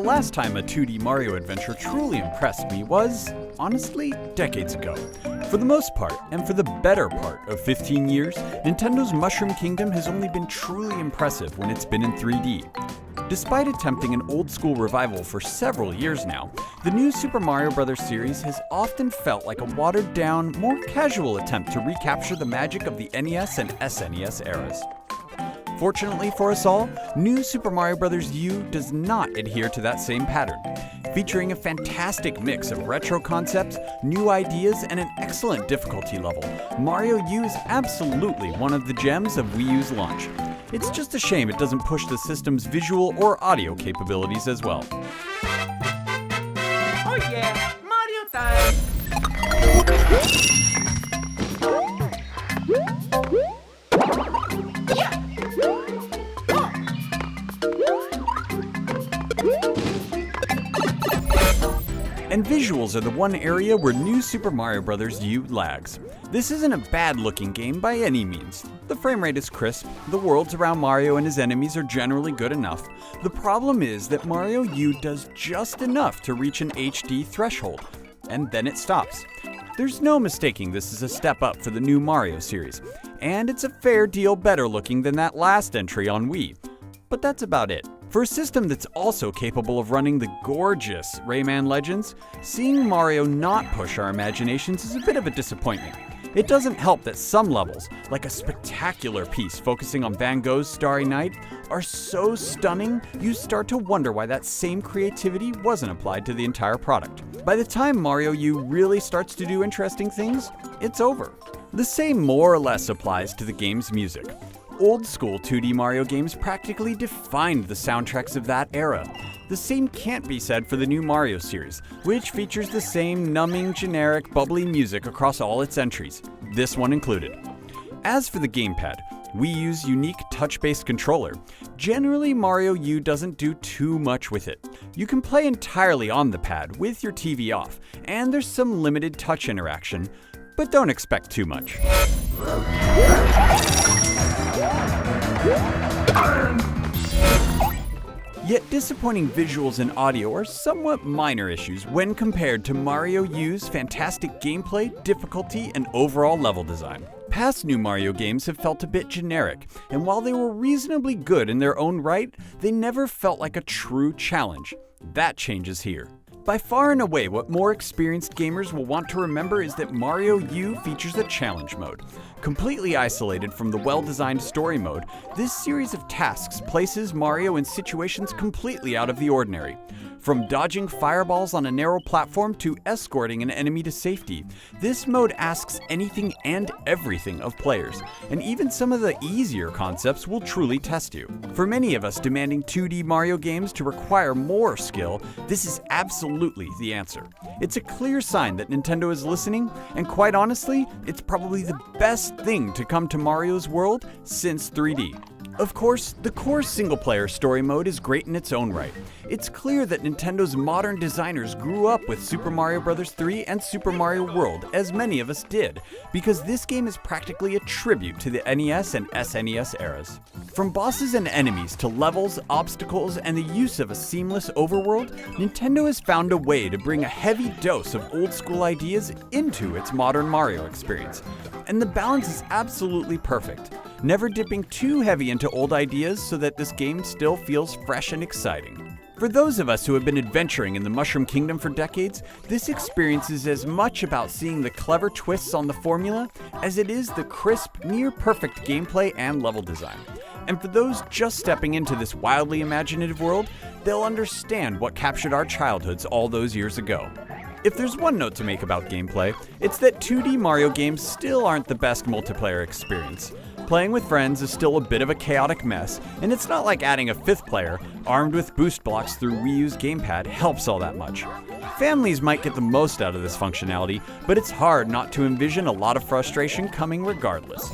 last time a 2D Mario adventure truly impressed me was, honestly, decades ago. For the most part, and for the better part of 15 years, Nintendo's Mushroom Kingdom has only been truly impressive when it's been in 3D. Despite attempting an old-school revival for several years now, the new Super Mario Bros. Series has often felt like a watered-down, more casual attempt to recapture the magic of the NES and SNES eras. Fortunately for us all, new Super Mario Bros. U does not adhere to that same pattern. Featuring a fantastic mix of retro concepts, new ideas, and an excellent difficulty level, Mario U is absolutely one of the gems of Wii U's launch. It's just a shame it doesn't push the system's visual or audio capabilities as well. Oh yeah, Mario time! And visuals are the one area where new Super Mario Bros. U lags. This isn't a bad-looking game by any means. The frame rate is crisp, the worlds around Mario and his enemies are generally good enough. The problem is that Mario U does just enough to reach an HD threshold, and then it stops. There's no mistaking this is a step up for the new Mario series, and it's a fair deal better looking than that last entry on Wii. But that's about it. For a system that's also capable of running the gorgeous Rayman Legends, seeing Mario not push our imaginations is a bit of a disappointment. It doesn't help that some levels, like a spectacular piece focusing on Van Gogh's Starry Night, are so stunning you start to wonder why that same creativity wasn't applied to the entire product. By the time Mario U really starts to do interesting things, it's over. The same more or less applies to the game's music. Old-school 2D Mario games practically defined the soundtracks of that era. The same can't be said for the new Mario series, which features the same numbing, generic, bubbly music across all its entries, this one included. As for the gamepad, we use unique touch-based controller. Generally, Mario U doesn't do too much with it. You can play entirely on the pad with your TV off, and there's some limited touch interaction, but don't expect too much. Yet disappointing visuals and audio are somewhat minor issues when compared to Mario U's fantastic gameplay, difficulty, and overall level design. Past new Mario games have felt a bit generic, and while they were reasonably good in their own right, they never felt like a true challenge. That changes here. By far and away, what more experienced gamers will want to remember is that Mario U features a challenge mode. Completely isolated from the well-designed story mode, this series of tasks places Mario in situations completely out of the ordinary. From dodging fireballs on a narrow platform to escorting an enemy to safety, this mode asks anything and everything of players, and even some of the easier concepts will truly test you. For many of us demanding 2D Mario games to require more skill, this is absolutely the answer. It's a clear sign that Nintendo is listening, and quite honestly, it's probably the best thing to come to Mario's world since 3D. Of course, the core single-player story mode is great in its own right. It's clear that Nintendo's modern designers grew up with Super Mario Bros. 3 and Super Mario World, as many of us did, because this game is practically a tribute to the NES and SNES eras. From bosses and enemies to levels, obstacles, and the use of a seamless overworld, Nintendo has found a way to bring a heavy dose of old-school ideas into its modern Mario experience. And the balance is absolutely perfect, never dipping too heavy into old ideas so that this game still feels fresh and exciting. For those of us who have been adventuring in the Mushroom Kingdom for decades, this experience is as much about seeing the clever twists on the formula as it is the crisp, near-perfect gameplay and level design. And for those just stepping into this wildly imaginative world, they'll understand what captured our childhoods all those years ago. If there's one note to make about gameplay, it's that 2D Mario games still aren't the best multiplayer experience. Playing with friends is still a bit of a chaotic mess, and it's not like adding a fifth player, armed with boost blocks through Wii U's gamepad, helps all that much. Families might get the most out of this functionality, but it's hard not to envision a lot of frustration coming regardless.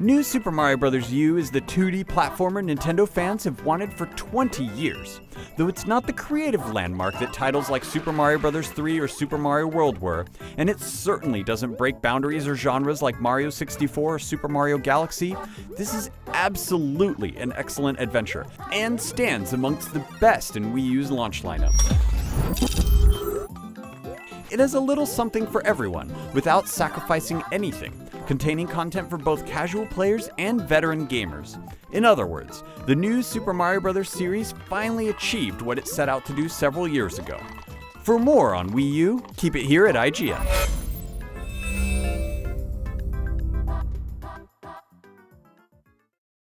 New Super Mario Bros. U is the 2D platformer Nintendo fans have wanted for 20 years. Though it's not the creative landmark that titles like Super Mario Bros. 3 or Super Mario World were, and it certainly doesn't break boundaries or genres like Mario 64 or Super Mario Galaxy, this is absolutely an excellent adventure, and stands amongst the best in Wii U's launch lineup. It has a little something for everyone, without sacrificing anything, containing content for both casual players and veteran gamers. In other words, the new Super Mario Bros. Series finally achieved what it set out to do several years ago. For more on Wii U, keep it here at IGN.